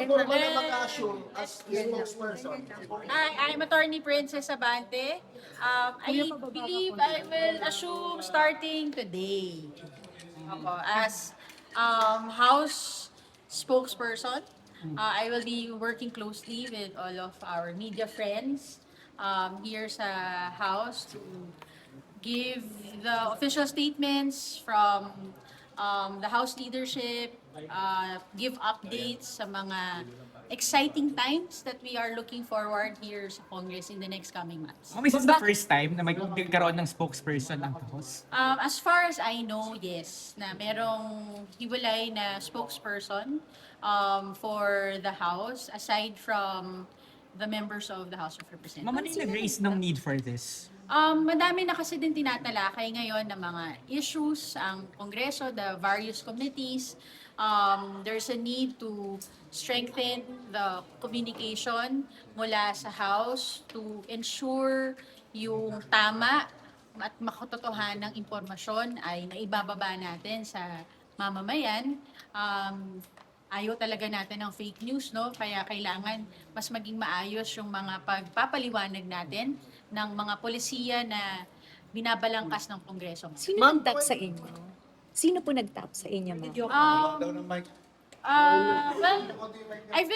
Formal na mag-assume as spokesperson. I'm Attorney Princess Abante. I believe I will assume starting today as House spokesperson. I will be working closely with all of our media friends here sa House to give the official statements from the House leadership, give updates sa mga exciting times that we are looking forward here sa Congress in the next coming months. Ma'am, is this the first time na magkaroon ng spokesperson ang House? As far as I know, yes, na merong hiwalay na spokesperson for the House aside from the members of the House of Representatives. Ma'am, ano yung nag-raise ng need for this? Madami na kasi din tinatalakay ngayon ng mga issues ang Kongreso, the various committees. There's a need to strengthen the communication mula sa House to ensure yung tama at makatotohanang impormasyon ay naibababa natin sa mamamayan. Ayaw talaga natin ng fake news, no? Kaya kailangan mas maging maayos yung mga pagpapaliwanag natin ng mga polisiya na binabalangkas ng Kongreso. Sino nag-tap sa inyo? Sino po nag-tap sa inyo, ma'am? Well, I've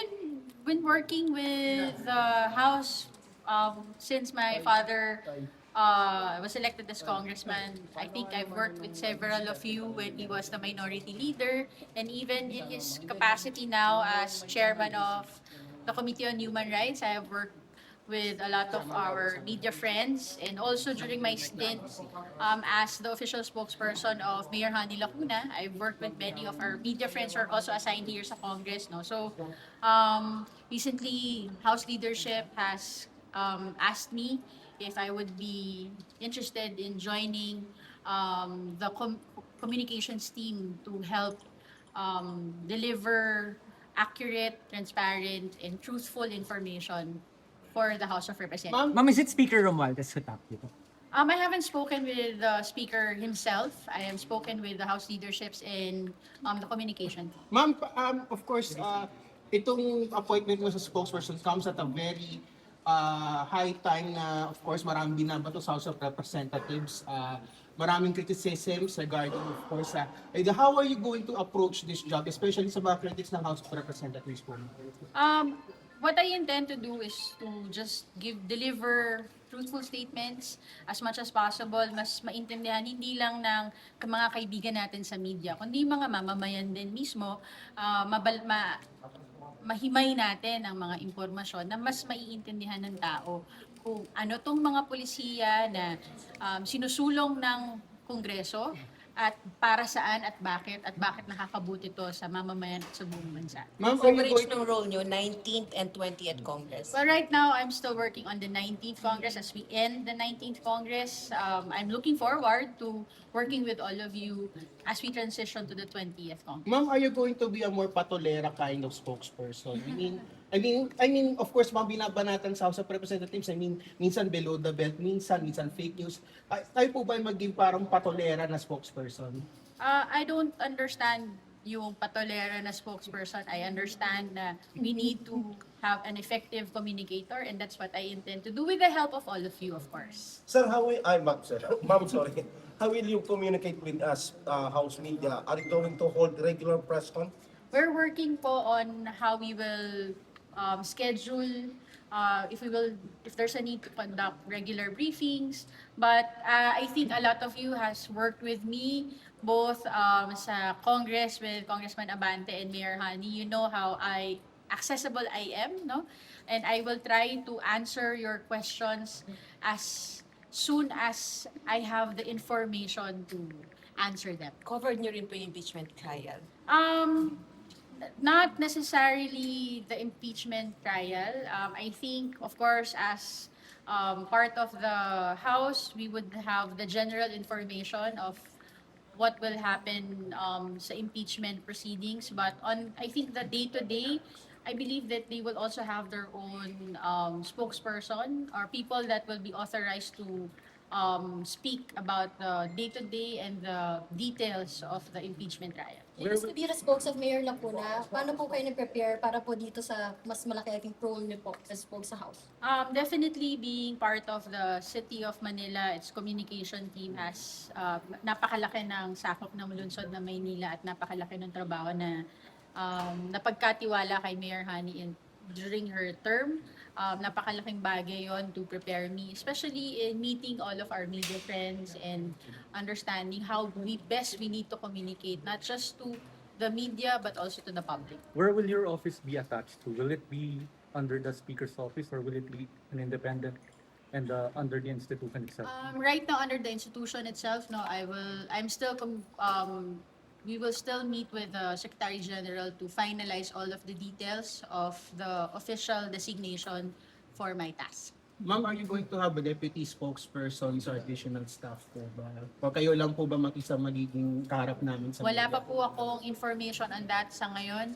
been working with the House since my father was elected as congressman. I think I've worked with several of you when he was the minority leader, and even in his capacity now as chairman of the Committee on Human Rights, I have worked with a lot of our media friends, and also during my stint as the official spokesperson of Mayor Hani Lacuna, I've worked with many of our media friends who are also assigned here sa Congress. No? So recently, House leadership has asked me if I would be interested in joining the communications team to help deliver accurate, transparent, and truthful information for the House of Representatives. Ma'am, is it Speaker Romualdez who tapped you? I haven't spoken with the Speaker himself. I have spoken with the House leaderships in the communication team. Ma'am, of course, itong appointment mo sa spokesperson comes at a very high time na, of course, maraming binabato sa House of Representatives. Maraming criticisms regarding, of course, how are you going to approach this job, especially sa mga critics ng House of Representatives po? What I intend to do is to just deliver truthful statements as much as possible, mas maintindihan hindi lang ng mga kaibigan natin sa media, kundi mga mamamayan din mismo, mahimay natin ang mga impormasyon na mas maiintindihan ng tao kung ano tong mga polisiya na sinusulong ng Kongreso at para saan at bakit nakakabuti to sa mamamayan at sa buong bansa. Ma'am, are you Coverage going ng role nyo, 19th and 20th Congress. Well, right now, I'm still working on the 19th Congress. As we end the 19th Congress, I'm looking forward to working with all of you as we transition to the 20th Congress. Ma'am, are you going to be a more patolera kind of spokesperson? I mean, of course, ma'am, binabanatan sa House of Representatives. Minsan below the belt, minsan fake news. Tayo po ba maging parang patolera na spokesperson? I don't understand yung patolera na spokesperson. I understand na we need to have an effective communicator, and that's what I intend to do with the help of all of you, of course. Sir, ma'am, sir. Ma'am, sorry. How will you communicate with us, House media? Are you going to hold regular press con? We're working po on how we will schedule, if there's a need to conduct regular briefings. But I think a lot of you has worked with me, both sa Congress with Congressman Abante and Mayor Hani. You know how accessible I am, no? And I will try to answer your questions as soon as I have the information to answer them. Covered nyo rin po yung impeachment trial. Not necessarily the impeachment trial. I think, of course, as part of the House, we would have the general information of what will happen sa impeachment proceedings. But I think the day-to-day, I believe that they will also have their own spokesperson or people that will be authorized to speak about the day-to-day and the details of the impeachment trial. You used to be the spokes of Mayor Lacuna. Paano po kayo nag-prepare para po dito sa mas malaki ating role niyo po as spokes sa House? Definitely being part of the City of Manila, its communication team has napakalaki ng sakop ng lungsod ng Maynila at napakalaki ng trabaho na napagkatiwala kay Mayor Hani during her term. Napakalaking bagay yon to prepare me, especially in meeting all of our media friends and understanding how we need to communicate, not just to the media but also to the public. Where will your office be attached to? Will it be under the Speaker's office or will it be an independent and under the institution itself? Right now, under the institution itself, no, we will still meet with the Secretary General to finalize all of the details of the official designation for my task. Ma'am, are you going to have a deputy spokesperson or additional staff po ba? O kayo lang po ba makisa magiging kaharap namin sa Wala media? pa po akong information on that sa ngayon.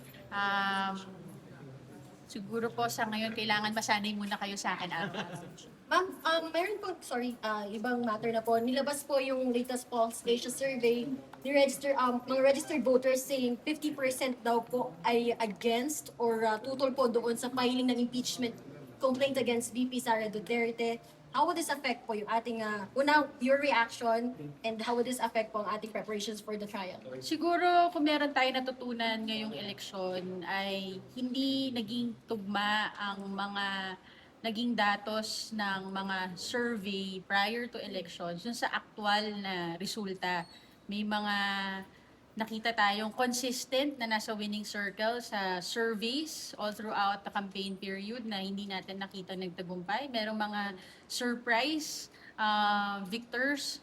Siguro po sa ngayon, kailangan masanay muna kayo sa akin araw-araw. Ma'am, mayroon po, ibang matter na po. Nilabas po yung latest Pulse Asia survey. Mga registered voters saying 50% daw po ay against or tutol po doon sa filing ng impeachment complaint against VP Sara Duterte. How would this affect po yung ating, your reaction and how would this affect po ang ating preparations for the trial? Siguro kung meron tayo natutunan ngayong eleksyon ay hindi naging tugma ang mga naging datos ng mga survey prior to elections dun sa aktual na resulta. May mga nakita tayong consistent na nasa winning circle sa surveys all throughout the campaign period na hindi natin nakita nagtagumpay. Merong mga surprise victors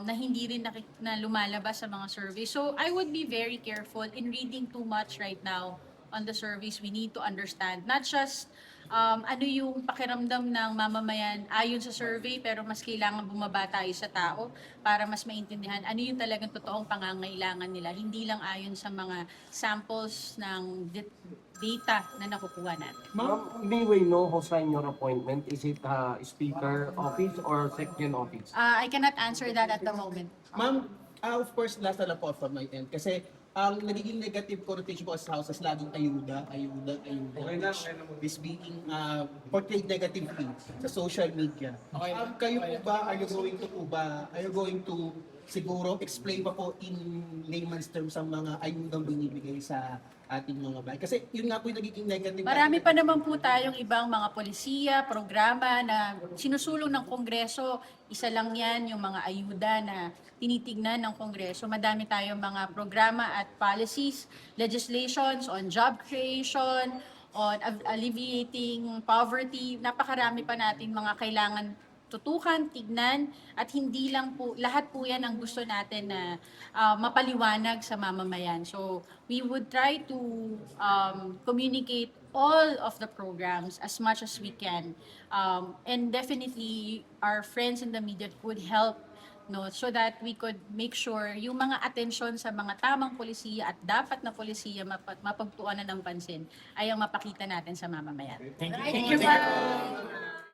na hindi rin na lumalabas sa mga surveys. So I would be very careful in reading too much right now on the surveys. We need to understand not just ano yung pakiramdam ng mamamayan ayon sa survey, pero mas kailangan bumaba tayo sa tao para mas maintindihan ano yung talagang totoong pangangailangan nila, hindi lang ayon sa mga samples ng data na nakukuha natin. Ma'am, may we know who signed your appointment? Is it Speaker office or Section office? I cannot answer that at the moment. Ma'am, of course, last na lang po from my end. Kasi ang nagiging negative connotation po sa House is laging ayuda. This being portrayed negatively sa social media. Kayo po ba, are you going to siguro explain pa po in layman's terms ang mga ayudang binibigay sa ating mga bayan? Kasi yun nga po yung nagiging negative. Marami pa naman po tayong ibang mga polisiya, programa na sinusulong ng Kongreso. Isa lang yan, yung mga ayuda na tinitignan ng Kongreso. Madami tayong mga programa at policies, legislations on job creation, on alleviating poverty. Napakarami pa nating mga kailangan tutukan, tignan, at hindi lang po, lahat po yan ang gusto natin na mapaliwanag sa mamamayan. So, we would try to communicate all of the programs as much as we can. And definitely, our friends in the media would help, no, so that we could make sure yung mga atensyon sa mga tamang polisiya at dapat na polisiya mapagtuunan ng pansin ay ang mapakita natin sa mamamayan. Thank you. Thank you, ma'am.